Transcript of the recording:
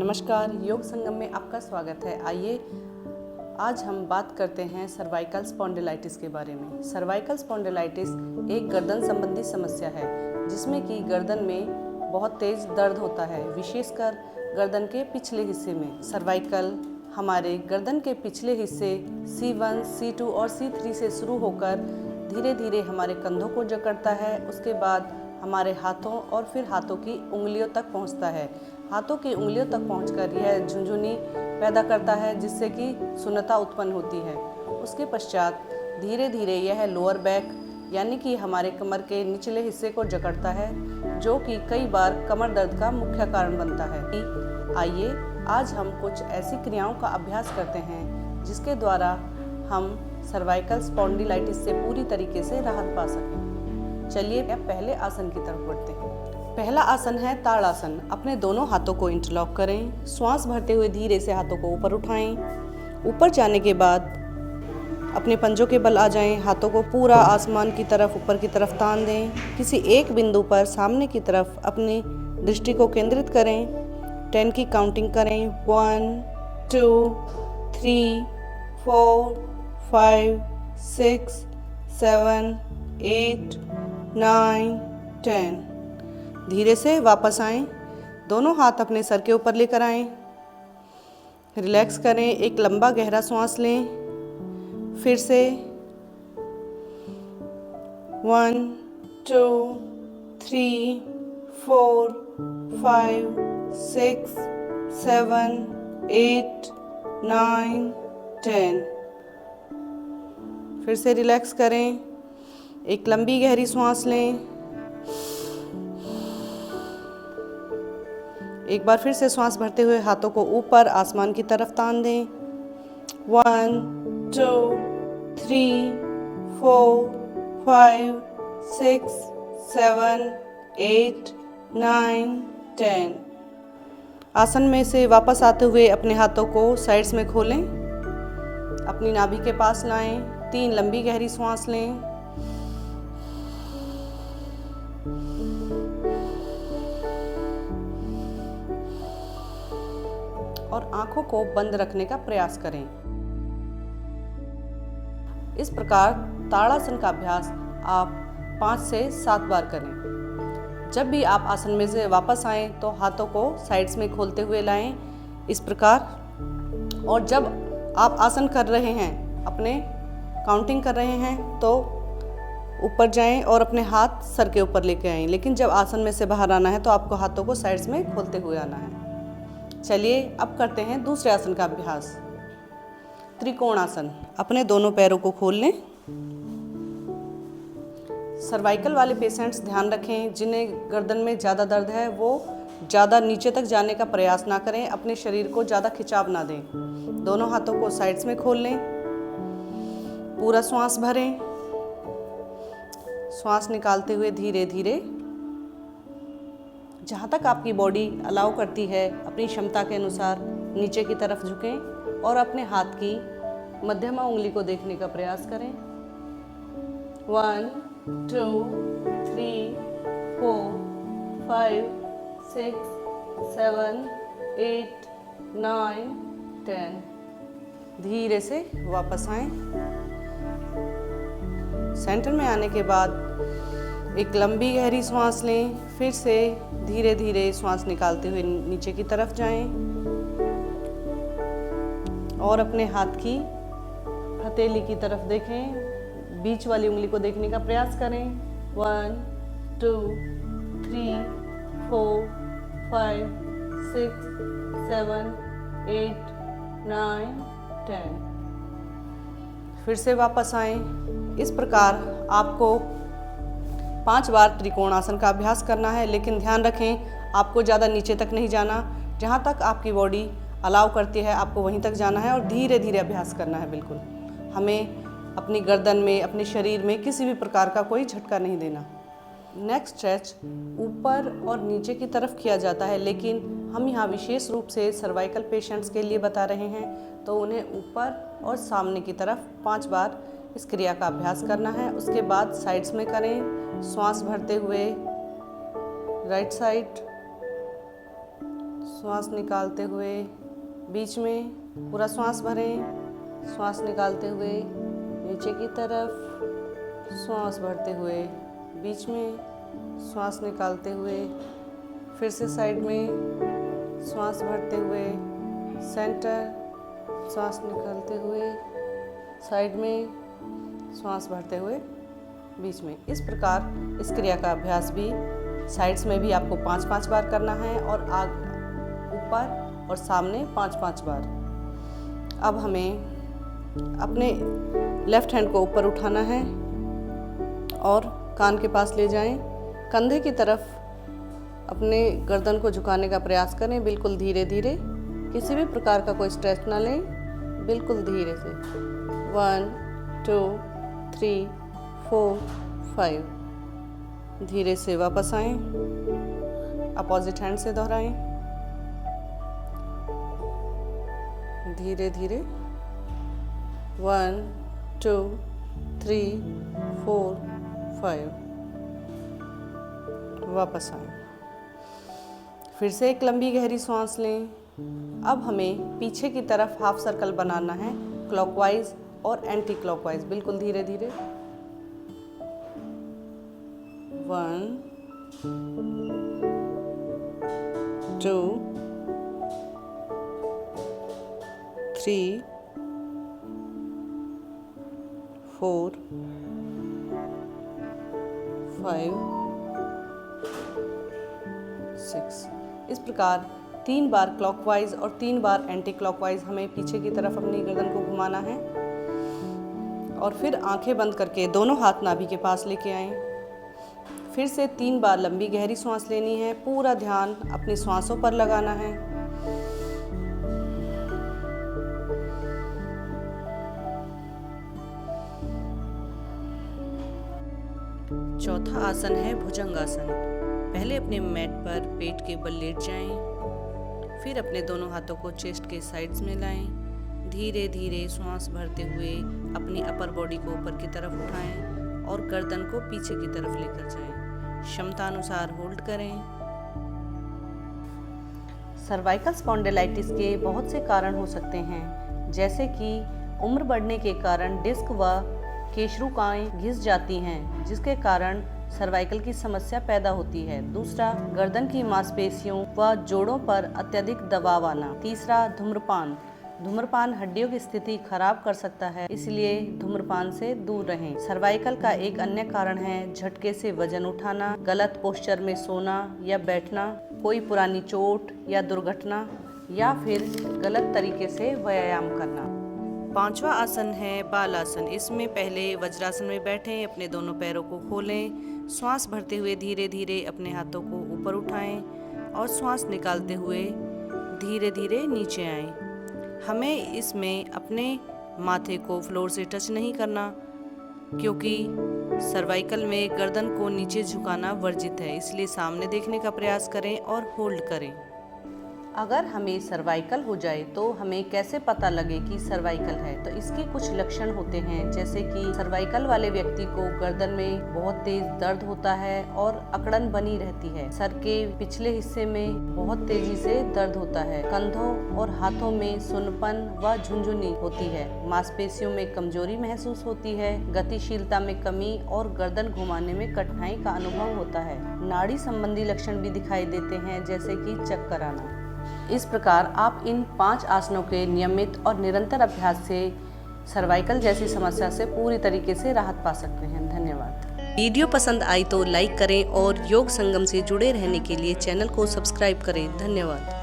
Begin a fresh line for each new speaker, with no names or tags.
नमस्कार, योग संगम में आपका स्वागत है। आइए आज हम बात करते हैं सर्वाइकल स्पॉन्डिलाइटिस के बारे में। सर्वाइकल स्पॉन्डिलाइटिस एक गर्दन संबंधी समस्या है जिसमें कि गर्दन में बहुत तेज दर्द होता है, विशेषकर गर्दन के पिछले हिस्से में। सर्वाइकल हमारे गर्दन के पिछले हिस्से C1, C2 और C3 से शुरू होकर धीरे धीरे हमारे कंधों को जकड़ता है, उसके बाद हमारे हाथों और फिर हाथों की उंगलियों तक पहुंचता है। हाथों की उंगलियों तक पहुंचकर यह झुनझुनी पैदा करता है जिससे कि सुन्नता उत्पन्न होती है। उसके पश्चात धीरे धीरे यह लोअर बैक यानी कि हमारे कमर के निचले हिस्से को जकड़ता है, जो कि कई बार कमर दर्द का मुख्य कारण बनता है। आइए आज हम कुछ ऐसी क्रियाओं का अभ्यास करते हैं जिसके द्वारा हम सर्वाइकल स्पॉन्डिलाइटिस से पूरी तरीके से राहत पा सकें। चलिए पहले आसन की तरफ बढ़ते हैं। पहला आसन है ताड़ासन। अपने दोनों हाथों को इंटरलॉक करें। श्वास भरते हुए धीरे से हाथों को ऊपर उठाएं। ऊपर जाने के बाद अपने पंजों के बल आ जाएं। हाथों को पूरा आसमान की तरफ ऊपर की तरफ तान दें। किसी एक बिंदु पर सामने की तरफ अपनी दृष्टि को केंद्रित करें। 10 की काउंटिंग करें। 1 2 3 4 5 6 7 8 9 10। धीरे से वापस आएं। दोनों हाथ अपने सर के ऊपर लेकर आएं। रिलैक्स करें। एक लंबा गहरा सांस लें। फिर से 1 2 3 4 5 6 7 8 9 10। फिर से रिलैक्स करें। एक लंबी गहरी सांस लें। एक बार फिर से श्वास भरते हुए हाथों को ऊपर आसमान की तरफ तान दें। 1 2 3 4 5 6 7 8 9 10। आसन में से वापस आते हुए अपने हाथों को साइड्स में खोलें। अपनी नाभि के पास लाएं। 3 लंबी गहरी सांस लें। और आंखों को बंद रखने का प्रयास करें। इस प्रकार ताड़ासन का अभ्यास आप 5 से 7 बार करें। जब भी आप आसन में से वापस आएं तो हाथों को साइड्स में खोलते हुए लाएं इस प्रकार। और जब आप आसन कर रहे हैं, अपने काउंटिंग कर रहे हैं, तो ऊपर जाएं और अपने हाथ सर के ऊपर लेके आएं। लेकिन जब आसन में से बाहर आना है तो आपको हाथों को साइड्स में खोलते हुए आना है। चलिए अब करते हैं दूसरे आसन का अभ्यास, त्रिकोणासन। अपने दोनों पैरों को खोल लें। सर्वाइकल वाले पेशेंट्स ध्यान रखें, जिन्हें गर्दन में ज़्यादा दर्द है वो ज़्यादा नीचे तक जाने का प्रयास ना करें, अपने शरीर को ज़्यादा खिंचाव ना दें। दोनों हाथों को साइड्स में खोल लें। पूरा श्वास भरें। श्वास निकालते हुए धीरे धीरे जहाँ तक आपकी बॉडी अलाउ करती है अपनी क्षमता के अनुसार नीचे की तरफ झुकें और अपने हाथ की मध्यमा उंगली को देखने का प्रयास करें। 1 2 3 4 5 6 7 8 9 10। धीरे से वापस आएं। सेंटर में आने के बाद एक लंबी गहरी सांस लें। फिर से धीरे धीरे श्वास निकालते हुए नीचे की तरफ जाएं और अपने हाथ की हथेली की तरफ देखें। बीच वाली उंगली को देखने का प्रयास करें। 1 2 3 4 5 6 7 8 9 10। फिर से वापस आएं। इस प्रकार आपको 5 बार त्रिकोणासन का अभ्यास करना है, लेकिन ध्यान रखें आपको ज़्यादा नीचे तक नहीं जाना। जहाँ तक आपकी बॉडी अलाउ करती है आपको वहीं तक जाना है और धीरे धीरे अभ्यास करना है। बिल्कुल हमें अपनी गर्दन में, अपने शरीर में किसी भी प्रकार का कोई झटका नहीं देना। नेक्स्ट स्ट्रेच ऊपर और नीचे की तरफ किया जाता है, लेकिन हम यहाँ विशेष रूप से सर्वाइकल पेशेंट्स के लिए बता रहे हैं, तो उन्हें ऊपर और सामने की तरफ 5 बार इस क्रिया का अभ्यास करना है। उसके बाद साइड्स में करें। श्वास भरते हुए राइट साइड, श्वास निकालते हुए बीच में पूरा श्वास भरें। श्वास निकालते हुए नीचे की तरफ, श्वास भरते हुए बीच में, श्वास निकालते हुए फिर से साइड में, श्वास भरते हुए सेंटर, श्वास निकालते हुए साइड में, श्वास भरते हुए बीच में। इस प्रकार इस क्रिया का अभ्यास भी साइड्स में भी आपको 5-5 बार करना है और ऊपर और सामने 5-5 बार। अब हमें अपने लेफ्ट हैंड को ऊपर उठाना है और कान के पास ले जाएं। कंधे की तरफ अपने गर्दन को झुकाने का प्रयास करें, बिल्कुल धीरे धीरे, किसी भी प्रकार का कोई स्ट्रेच ना लें, बिल्कुल धीरे से। 1 2 3 4 5। धीरे से वापस आएं, अपोजिट हैंड से दोहराएं, धीरे धीरे। 1 2 3 4 5। वापस आएं। फिर से एक लंबी गहरी सांस लें। अब हमें पीछे की तरफ हाफ सर्कल बनाना है, क्लॉकवाइज और एंटी क्लॉकवाइज, बिल्कुल धीरे धीरे। 1 2 3 4 5 6। इस प्रकार 3 बार क्लॉकवाइज और 3 बार एंटी क्लॉकवाइज हमें पीछे की तरफ अपनी गर्दन को घुमाना है। और फिर आंखें बंद करके दोनों हाथ नाभि के पास लेके आएं। फिर से 3 बार लंबी गहरी सांस लेनी है, पूरा ध्यान अपनी सांसों पर लगाना है। चौथा आसन है भुजंगासन। पहले अपने मैट पर पेट के बल लेट जाएं, फिर अपने दोनों हाथों को चेस्ट के साइड्स में लाएं। धीरे धीरे श्वास भरते हुए अपनी अपर बॉडी को ऊपर की तरफ उठाएं और गर्दन को पीछे की तरफ लेकर जाएं। क्षमता अनुसार होल्ड करें। सर्वाइकल स्पॉन्डिलाइटिस के बहुत से कारण हो सकते हैं, जैसे कि उम्र बढ़ने के कारण डिस्क व केशरुकाएं घिस जाती हैं, जिसके कारण सर्वाइकल की समस्या पैदा होती है। दूसरा, गर्दन की मांसपेशियों व जोड़ों पर अत्यधिक दबाव आना। तीसरा, धूम्रपान। धूम्रपान हड्डियों की स्थिति खराब कर सकता है, इसलिए धूम्रपान से दूर रहें। सर्वाइकल का एक अन्य कारण है झटके से वजन उठाना, गलत पोस्चर में सोना या बैठना, कोई पुरानी चोट या दुर्घटना, या फिर गलत तरीके से व्यायाम करना। 5वां आसन है बालासन। इसमें पहले वज्रासन में बैठें, अपने दोनों पैरों को खोलें, श्वास भरते हुए धीरे धीरे अपने हाथों को ऊपर उठाएं और श्वास निकालते हुए धीरे धीरे नीचे आएं। हमें इसमें अपने माथे को फ्लोर से टच नहीं करना, क्योंकि सर्वाइकल में गर्दन को नीचे झुकाना वर्जित है, इसलिए सामने देखने का प्रयास करें और होल्ड करें। अगर हमें सर्वाइकल हो जाए तो हमें कैसे पता लगे कि सर्वाइकल है? तो इसके कुछ लक्षण होते हैं, जैसे कि सर्वाइकल वाले व्यक्ति को गर्दन में बहुत तेज दर्द होता है और अकड़न बनी रहती है। सर के पिछले हिस्से में बहुत तेजी से दर्द होता है। कंधों और हाथों में सुन्नपन व झुनझुनी होती है। मांसपेशियों में कमजोरी महसूस होती है। गतिशीलता में कमी और गर्दन घुमाने में कठिनाई का अनुभव होता है। नाड़ी संबंधी लक्षण भी दिखाई देते हैं, जैसे कि चक्कर आना। इस प्रकार आप इन 5 आसनों के नियमित और निरंतर अभ्यास से सर्वाइकल जैसी समस्या से पूरी तरीके से राहत पा सकते हैं। धन्यवाद। वीडियो पसंद आई तो लाइक करें और योग संगम से जुड़े रहने के लिए चैनल को सब्सक्राइब करें। धन्यवाद।